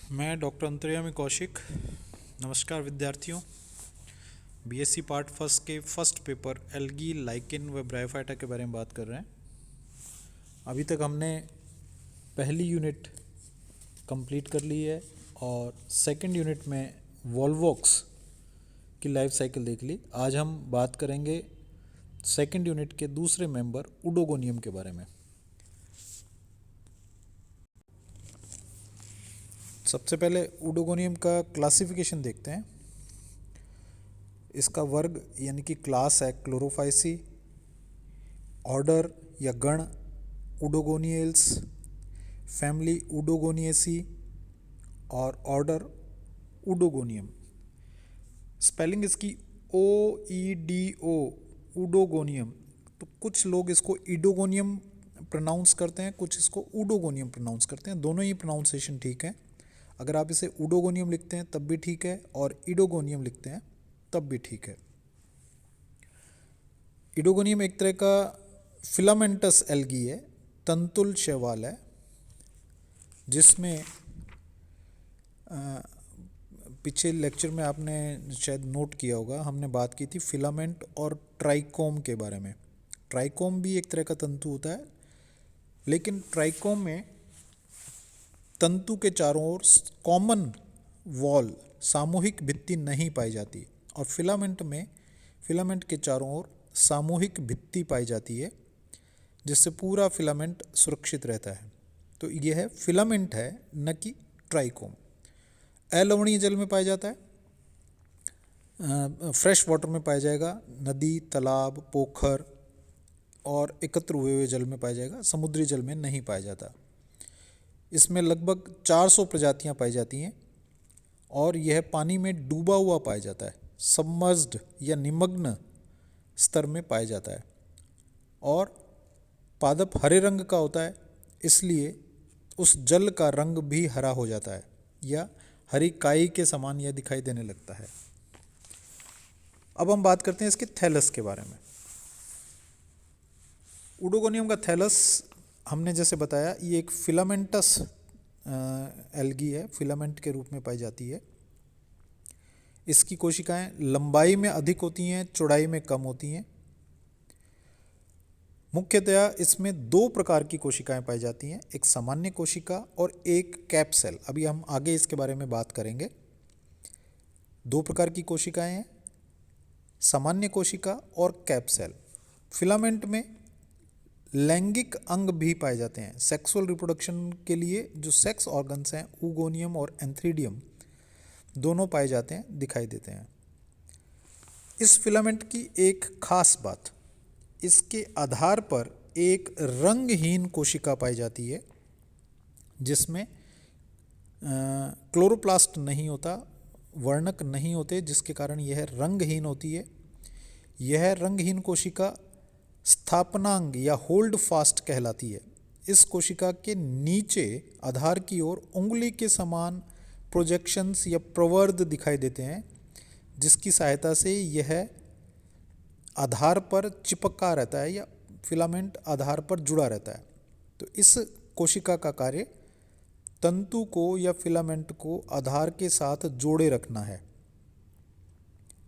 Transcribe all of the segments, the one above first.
मैं डॉक्टर अंतर्यामी कौशिक। नमस्कार विद्यार्थियों। बीएससी पार्ट फर्स्ट के फर्स्ट पेपर एल्गी लाइकेन व ब्रायोफाइटा के बारे में बात कर रहे हैं। अभी तक हमने पहली यूनिट कंप्लीट कर ली है और सेकंड यूनिट में वॉल्वॉक्स की लाइफ साइकिल देख ली। आज हम बात करेंगे सेकंड यूनिट के दूसरे मेंबर उडोगोनियम के बारे में। सबसे पहले उडोगोनियम का क्लासिफिकेशन देखते हैं। इसका वर्ग यानी कि क्लास है क्लोरोफाइसी, ऑर्डर या गण उडोगोनियल्स, फैमिली उडोगोनिएसी और ऑर्डर उडोगोनियम। स्पेलिंग इसकी OEDO उडोगोनियम। तो कुछ लोग इसको इडोगोनियम प्रोनाउंस करते हैं, कुछ इसको उडोगोनियम प्रोनाउंस करते हैं। दोनों ही प्रोनाउंसिएशन ठीक है। अगर आप इसे उडोगोनियम लिखते हैं तब भी ठीक है और इडोगोनियम लिखते हैं तब भी ठीक है। इडोगोनियम एक तरह का फिलामेंटस एल्गी है, तंतुल शैवाल है, जिसमें पीछे लेक्चर में आपने शायद नोट किया होगा, हमने बात की थी फिलामेंट और ट्राइकोम के बारे में। ट्राइकोम भी एक तरह का तंतु होता है, लेकिन ट्राइकोम में तंतु के चारों ओर कॉमन वॉल सामूहिक भित्ति नहीं पाई जाती और फिलामेंट के चारों ओर सामूहिक भित्ति पाई जाती है, जिससे पूरा फिलामेंट सुरक्षित रहता है। तो यह फिलामेंट है, न कि ट्राइकोम। अलवणीय जल में पाया जाता है, फ्रेश वाटर में पाया जाएगा, नदी, तालाब, पोखर और एकत्र हुए हुए जल में पाया जाएगा। समुद्री जल में नहीं पाया जाता। इसमें लगभग 400 प्रजातियां पाई जाती हैं और यह पानी में डूबा हुआ पाया जाता है, सबमर्ज्ड या निमग्न स्तर में पाया जाता है। और पादप हरे रंग का होता है, इसलिए उस जल का रंग भी हरा हो जाता है या हरी काई के समान यह दिखाई देने लगता है। अब हम बात करते हैं इसके थैलस के बारे में। उडोगोनियम का थैलस हमने जैसे बताया, ये एक फिलामेंटस एल्गी है, फिलामेंट के रूप में पाई जाती है। इसकी कोशिकाएं लंबाई में अधिक होती हैं, चौड़ाई में कम होती हैं। मुख्यतया इसमें दो प्रकार की कोशिकाएं पाई जाती हैं, एक सामान्य कोशिका और एक कैप सेल। अभी हम आगे इसके बारे में बात करेंगे। दो प्रकार की कोशिकाएं हैं, सामान्य कोशिका और कैप सेल। फिलामेंट में लैंगिक अंग भी पाए जाते हैं। सेक्सुअल रिप्रोडक्शन के लिए जो सेक्स ऑर्गन्स हैं, ऊगोनियम और एंथ्रीडियम, दोनों पाए जाते हैं, दिखाई देते हैं। इस फिलामेंट की एक खास बात, इसके आधार पर एक रंगहीन कोशिका पाई जाती है, जिसमें क्लोरोप्लास्ट नहीं होता, वर्णक नहीं होते, जिसके कारण यह रंगहीन होती है। यह रंगहीन कोशिका स्थापनांग या होल्ड फास्ट कहलाती है। इस कोशिका के नीचे आधार की ओर उंगली के समान प्रोजेक्शंस या प्रवर्ध दिखाई देते हैं, जिसकी सहायता से यह आधार पर चिपका रहता है या फिलामेंट आधार पर जुड़ा रहता है। तो इस कोशिका का कार्य तंतु को या फिलामेंट को आधार के साथ जोड़े रखना है।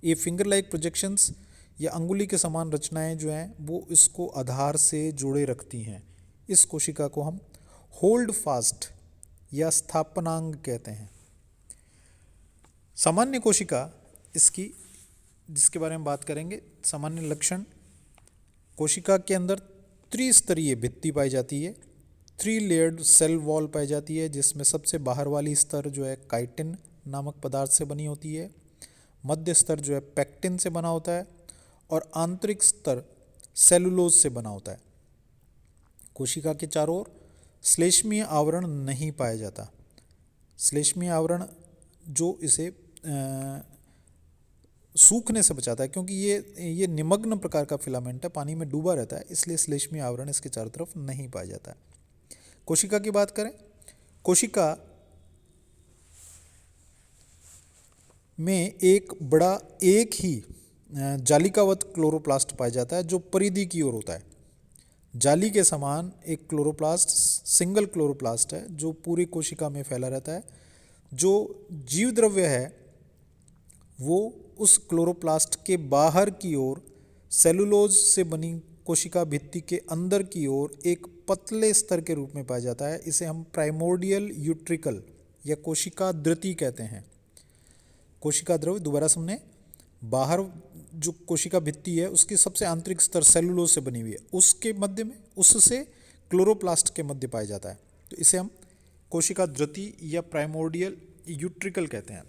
ये फिंगर लाइक प्रोजेक्शंस या अंगुली के समान रचनाएं जो हैं, वो इसको आधार से जोड़े रखती हैं। इस कोशिका को हम होल्ड फास्ट या स्थापनांग कहते हैं। सामान्य कोशिका इसकी, जिसके बारे में बात करेंगे, सामान्य लक्षण, कोशिका के अंदर त्रिस्तरीय भित्ति पाई जाती है, 3 लेयर्ड सेल वॉल पाई जाती है, जिसमें सबसे बाहर वाली स्तर जो है काइटिन नामक पदार्थ से बनी होती है, मध्य स्तर जो है पेक्टिन से बना होता है और आंतरिक स्तर सेलुलोज से बना होता है। कोशिका के चारों ओर श्लेष्मीय आवरण नहीं पाया जाता। श्लेष्मीय आवरण जो इसे सूखने से बचाता है, क्योंकि ये निमग्न प्रकार का फिलामेंट है, पानी में डूबा रहता है, इसलिए श्लेष्मीय आवरण इसके चारों तरफ नहीं पाया जाता है। कोशिका की बात करें, कोशिका में एक ही जालिकावत क्लोरोप्लास्ट पाया जाता है, जो परिधि की ओर होता है। जाली के समान एक क्लोरोप्लास्ट सिंगल क्लोरोप्लास्ट है जो पूरी कोशिका में फैला रहता है जो जीव द्रव्य है वो उस क्लोरोप्लास्ट के बाहर की ओर सेलुलोज से बनी कोशिका भित्ति के अंदर की ओर एक पतले स्तर के रूप में पाया जाता है। इसे हम प्राइमोर्डियल यूट्रिकल या कोशिका द्रुति कहते हैं। कोशिका द्रव्य, दोबारा सुनने, बाहर जो कोशिका भित्ति है उसके सबसे आंतरिक स्तर सेलुलोज से बनी हुई है, उसके मध्य में, उससे क्लोरोप्लास्ट के मध्य पाया जाता है। तो इसे हम कोशिका द्रुति या प्राइमोर्डियल यूट्रिकल कहते हैं।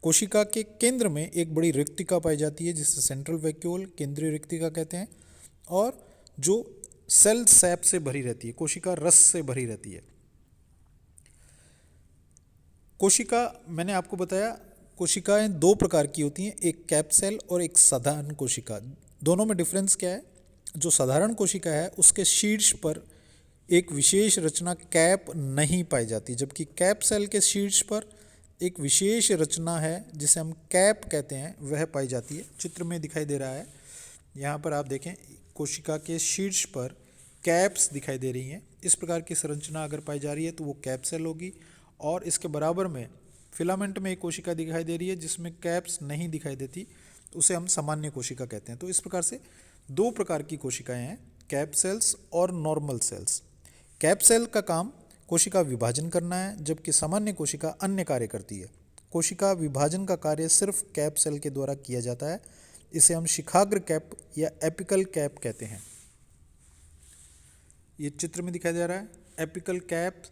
कोशिका के केंद्र में एक बड़ी रिक्तिका पाई जाती है जिसे सेंट्रल वैक्यूल, केंद्रीय रिक्तिका कहते हैं, और जो सेल सैप से भरी रहती है, कोशिका रस से भरी रहती है। कोशिका, मैंने आपको बताया कोशिकाएं दो प्रकार की होती हैं, एक कैप सेल और एक साधारण कोशिका। दोनों में डिफरेंस क्या है? जो साधारण कोशिका है उसके शीर्ष पर एक विशेष रचना कैप नहीं पाई जाती, जबकि कैप सेल के शीर्ष पर एक विशेष रचना है जिसे हम कैप कहते हैं, वह पाई जाती है। चित्र में दिखाई दे रहा है, यहाँ पर आप देखें कोशिका के शीर्ष पर कैप्स दिखाई दे रही हैं। इस प्रकार की संरचना अगर पाई जा रही है तो वो कैप सेल होगी, और इसके बराबर में फिलामेंट में एक कोशिका दिखाई दे रही है जिसमें कैप्स नहीं दिखाई देती, उसे हम सामान्य कोशिका कहते हैं। तो इस प्रकार से दो प्रकार की कोशिकाएं हैं, कैप सेल्स और नॉर्मल सेल्स। कैप सेल का काम कोशिका विभाजन करना है, जबकि सामान्य कोशिका अन्य कार्य करती है। कोशिका विभाजन का कार्य सिर्फ कैप सेल के द्वारा किया जाता है, इसे हम शिखाग्र कैप या एपिकल कैप कहते हैं। ये चित्र में दिखाई दे रहा है, एपिकल कैप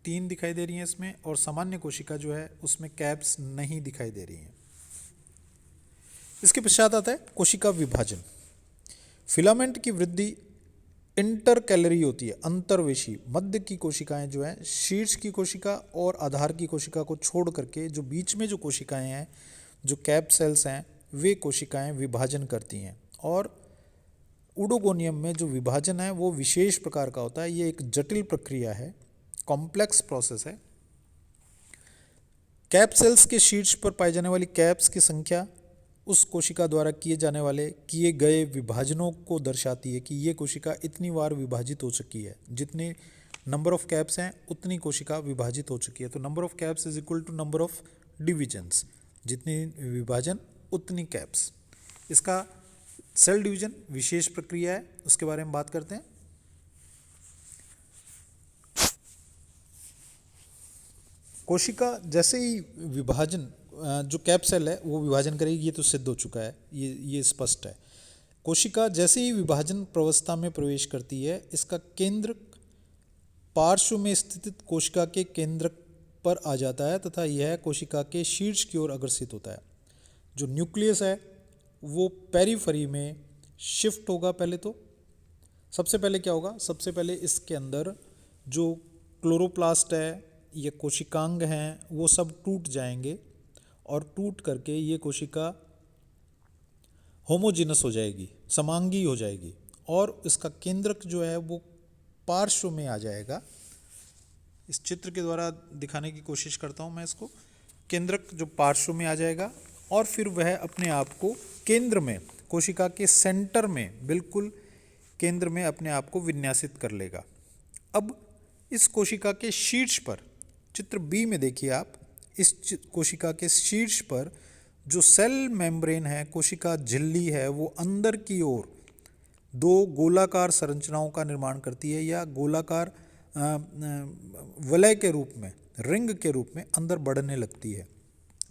3 दिखाई दे रही हैं इसमें, और सामान्य कोशिका जो है उसमें कैप्स नहीं दिखाई दे रही हैं। इसके पश्चात आता है कोशिका विभाजन। फिलामेंट की वृद्धि इंटरकैलरी होती है, अंतर्वेशी। मध्य की कोशिकाएं जो है, शीर्ष की कोशिका और आधार की कोशिका को छोड़ करके जो बीच में जो कोशिकाएं हैं, जो कैप सेल्स हैं, वे कोशिकाएं विभाजन करती हैं। और उडोगोनियम में जो विभाजन है वो विशेष प्रकार का होता है, ये एक जटिल प्रक्रिया है, कॉम्प्लेक्स प्रोसेस है। कैप सेल्स के शीर्ष पर पाई जाने वाली कैप्स की संख्या उस कोशिका द्वारा किए गए विभाजनों को दर्शाती है कि ये कोशिका इतनी बार विभाजित हो चुकी है। जितने नंबर ऑफ कैप्स हैं उतनी कोशिका विभाजित हो चुकी है। तो number of caps is equal to number of divisions, जितनी विभाजन उतनी कैप्स। इसका सेल डिवीजन विशेष प्रक्रिया है, उसके बारे में बात करते हैं। कोशिका जैसे ही विभाजन, जो कैप सेल है वो विभाजन करेगी, ये तो सिद्ध हो चुका है, ये स्पष्ट है। कोशिका जैसे ही विभाजन प्रवस्था में प्रवेश करती है, इसका केंद्र पार्श्व में स्थित कोशिका के केंद्र पर आ जाता है तथा यह कोशिका के शीर्ष की ओर अग्रसित होता है। जो न्यूक्लियस है वो पेरिफेरी में शिफ्ट होगा। पहले तो सबसे पहले क्या होगा, सबसे पहले इसके अंदर जो क्लोरोप्लास्ट है, ये कोशिकांग हैं, वो सब टूट जाएंगे और टूट करके ये कोशिका होमोजेनस हो जाएगी, समांगी हो जाएगी, और इसका केंद्रक जो है वो पार्श्व में आ जाएगा। इस चित्र के द्वारा दिखाने की कोशिश करता हूँ मैं इसको। केंद्रक जो पार्श्व में आ जाएगा और फिर वह अपने आप को केंद्र में, कोशिका के सेंटर में, बिल्कुल केंद्र में अपने आप को विन्यासित कर लेगा। अब इस कोशिका के शीर्ष पर, चित्र बी में देखिए आप, इस कोशिका के शीर्ष पर जो सेल मेम्ब्रेन है, कोशिका झिल्ली है, वो अंदर की ओर 2 गोलाकार संरचनाओं का निर्माण करती है, या गोलाकार वलय के रूप में, रिंग के रूप में अंदर बढ़ने लगती है।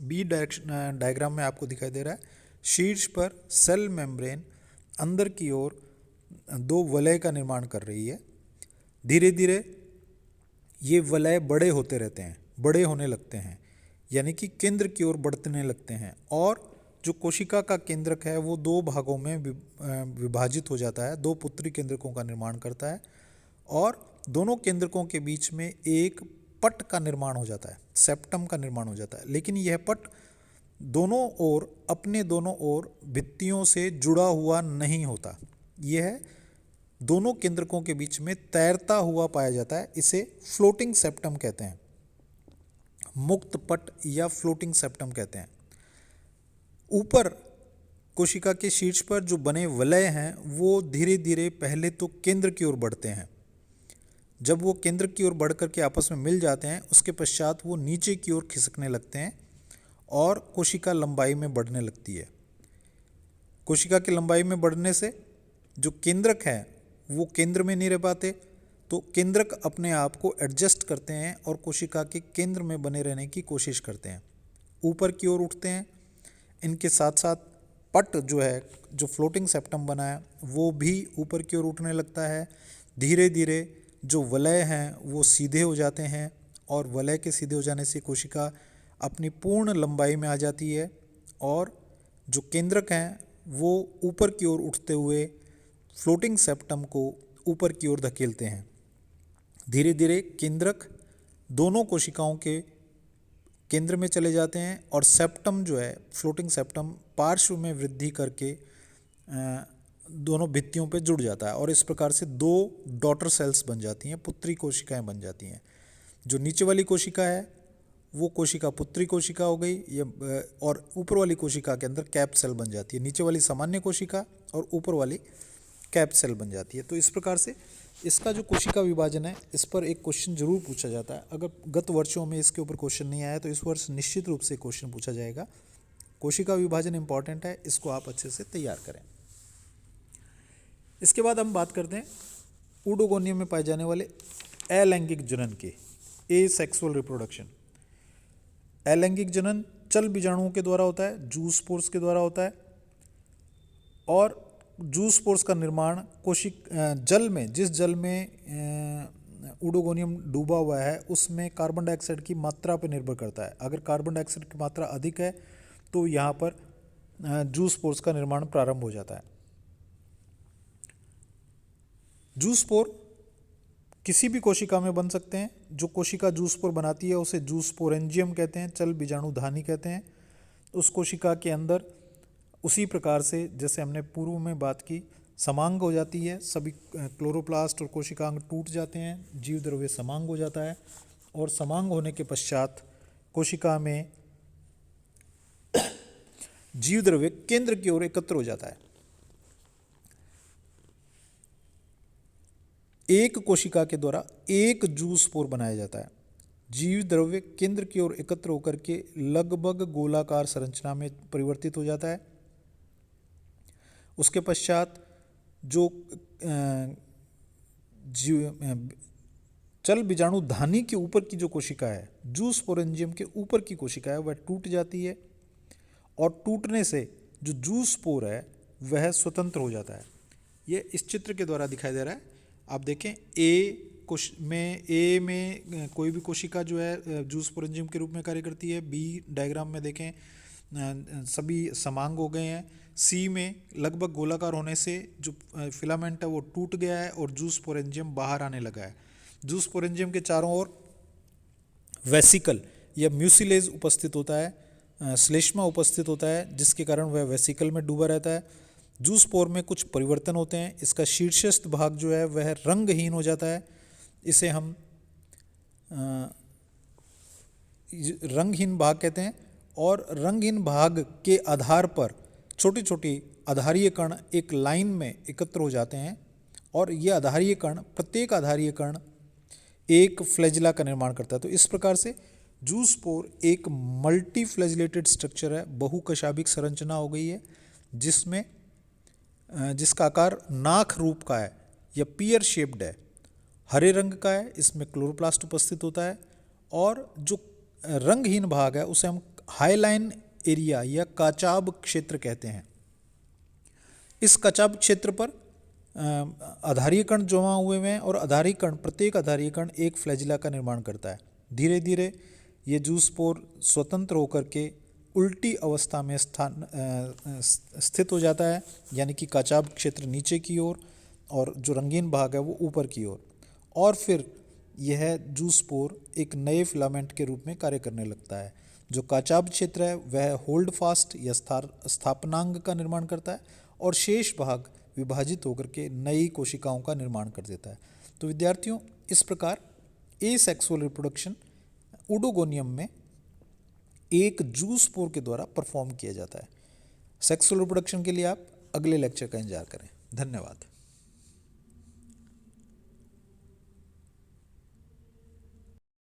बी डायग्राम में आपको दिखाई दे रहा है, शीर्ष पर सेल मेम्ब्रेन अंदर की ओर 2 वलय का निर्माण कर रही है। धीरे धीरे ये वलय बड़े होते रहते हैं, बड़े होने लगते हैं, यानी कि केंद्र की ओर बढ़ने लगते हैं, और जो कोशिका का केंद्रक है वो 2 भागों में विभाजित हो जाता है, 2 पुत्री केंद्रकों का निर्माण करता है, और दोनों केंद्रकों के बीच में एक पट का निर्माण हो जाता है, सेप्टम का निर्माण हो जाता है। लेकिन यह पट दोनों ओर, अपने दोनों ओर भित्तियों से जुड़ा हुआ नहीं होता, यह दोनों केंद्रकों के बीच में तैरता हुआ पाया जाता है। इसे फ्लोटिंग सेप्टम कहते हैं, मुक्त पट या फ्लोटिंग सेप्टम कहते हैं। ऊपर कोशिका के शीर्ष पर जो बने वलय हैं वो धीरे धीरे पहले तो केंद्र की ओर बढ़ते हैं, जब वो केंद्र की ओर बढ़ करके आपस में मिल जाते हैं, उसके पश्चात वो नीचे की ओर खिसकने लगते हैं और कोशिका लंबाई में बढ़ने लगती है। कोशिका की लंबाई में बढ़ने से जो केंद्रक हैं वो केंद्र में नहीं रह पाते, तो केंद्रक अपने आप को एडजस्ट करते हैं और कोशिका के केंद्र में बने रहने की कोशिश करते हैं, ऊपर की ओर उठते हैं। इनके साथ साथ पट जो है, जो फ्लोटिंग सेप्टम बना है, वो भी ऊपर की ओर उठने लगता है। धीरे धीरे जो वलय हैं वो सीधे हो जाते हैं और वलय के सीधे हो जाने से कोशिका अपनी पूर्ण लंबाई में आ जाती है और जो केंद्रक हैं वो ऊपर की ओर उठते हुए फ्लोटिंग सेप्टम को ऊपर की ओर धकेलते हैं। धीरे धीरे केंद्रक दोनों कोशिकाओं के केंद्र में चले जाते हैं और सेप्टम जो है, फ्लोटिंग सेप्टम पार्श्व में वृद्धि करके दोनों भित्तियों पे जुड़ जाता है और इस प्रकार से दो डॉटर सेल्स बन जाती हैं, पुत्री कोशिकाएं बन जाती हैं। जो नीचे वाली कोशिका है वो कोशिका पुत्री कोशिका हो गई, ये और ऊपर वाली कोशिका के अंदर कैप सेल बन जाती है। नीचे वाली सामान्य कोशिका और ऊपर वाली कैप सेल बन जाती है। तो इस प्रकार से इसका जो कोशिका विभाजन है, इस पर एक क्वेश्चन जरूर पूछा जाता है। अगर गत वर्षों में इसके ऊपर क्वेश्चन नहीं आया तो इस वर्ष निश्चित रूप से क्वेश्चन पूछा जाएगा। कोशिका विभाजन इंपॉर्टेंट है, इसको आप अच्छे से तैयार करें। इसके बाद हम बात करते हैं ऊडोगोनियम में पाए जाने वाले अलैंगिक जनन के, एसेक्सुअल रिप्रोडक्शन। अलैंगिक जनन चल बीजाणुओं के द्वारा होता है, जूस स्पोर्स के द्वारा होता है और जूस स्पोर्स का निर्माण जल में, जिस जल में ऊडोगोनियम डूबा हुआ है उसमें कार्बन डाइऑक्साइड की मात्रा पर निर्भर करता है। अगर कार्बन डाइऑक्साइड की मात्रा अधिक है तो यहाँ पर जूस स्पोर्स का निर्माण प्रारंभ हो जाता है। जूस स्पोर किसी भी कोशिका में बन सकते हैं। जो कोशिका जूस स्पोर बनाती है उसे जूस स्पोरेंजियम कहते हैं, चल बीजाणु धानी कहते हैं। उस कोशिका के अंदर उसी प्रकार से जैसे हमने पूर्व में बात की, समांग हो जाती है, सभी क्लोरोप्लास्ट और कोशिकांग टूट जाते हैं, जीव द्रव्य समांग हो जाता है और समांग होने के पश्चात कोशिका में जीव द्रव्य केंद्र की ओर एकत्र हो जाता है। एक कोशिका के द्वारा एक जूस स्पोर बनाया जाता है। जीव द्रव्य केंद्र की ओर एकत्र होकर के लगभग गोलाकार संरचना में परिवर्तित हो जाता है। उसके पश्चात जो चल बीजाणु धानी के ऊपर की जो कोशिका है, जूस स्पोरेंजियम के ऊपर की कोशिका है, वह टूट जाती है और टूटने से जो जूस स्पोर है वह स्वतंत्र हो जाता है। ये इस चित्र के द्वारा दिखाई दे रहा है। आप देखें ए में कोई भी कोशिका जो है जूस स्पोरेंजियम के रूप में कार्य करती है। बी डायग्राम में देखें सभी समांग हो गए हैं। सी में लगभग गोलाकार होने से जो फिलामेंट है वो टूट गया है और जूस स्पोरेंजियम बाहर आने लगा है। जूस स्पोरेंजियम के चारों ओर वेसिकल या म्यूसिलेज उपस्थित होता है, श्लेष्मा उपस्थित होता है, जिसके कारण वह वेसिकल में डूबा रहता है। जूस स्पोर में कुछ परिवर्तन होते हैं। इसका शीर्षस्थ भाग जो है वह रंगहीन हो जाता है। इसे हम रंगहीन भाग कहते हैं और रंगहीन भाग के आधार पर छोटी छोटी आधारीय कण एक लाइन में एकत्र हो जाते हैं और ये आधारीय कण, प्रत्येक आधारीय कण एक फ्लैजिला का निर्माण करता है। तो इस प्रकार से जूस स्पोर एक मल्टी फ्लैजिलेटेड स्ट्रक्चर है, बहुकशाभिक संरचना हो गई है, जिसका आकार नाक रूप का है या पियर शेप्ड है, हरे रंग का है। इसमें क्लोरोप्लास्ट उपस्थित होता है और जो रंगहीन भाग है उसे हम हाईलाइन एरिया या काचाब क्षेत्र कहते हैं। इस काचाब क्षेत्र पर आधारीय कण जमा हुए हैं और आधारीय कण, प्रत्येक आधारीय कण एक फ्लैजिला का निर्माण करता है। धीरे धीरे ये जूस स्पोर स्वतंत्र होकर के उल्टी अवस्था में स्थित हो जाता है, यानी कि काचाब क्षेत्र नीचे की ओर और जो रंगीन भाग है वो ऊपर की ओर, और फिर यह जूस स्पोर एक नए फिलामेंट के रूप में कार्य करने लगता है। जो काचाब क्षेत्र है वह होल्ड फास्ट या स्थापनांग का निर्माण करता है और शेष भाग विभाजित होकर के नई कोशिकाओं का निर्माण कर देता है। तो विद्यार्थियों, इस प्रकार एसेक्सुअल रिप्रोडक्शन ऊडोगोनियम में एक जूस स्पोर के द्वारा परफॉर्म किया जाता है। सेक्सुअल रिप्रोडक्शन के लिए आप अगले लेक्चर का इंतजार करें। धन्यवाद।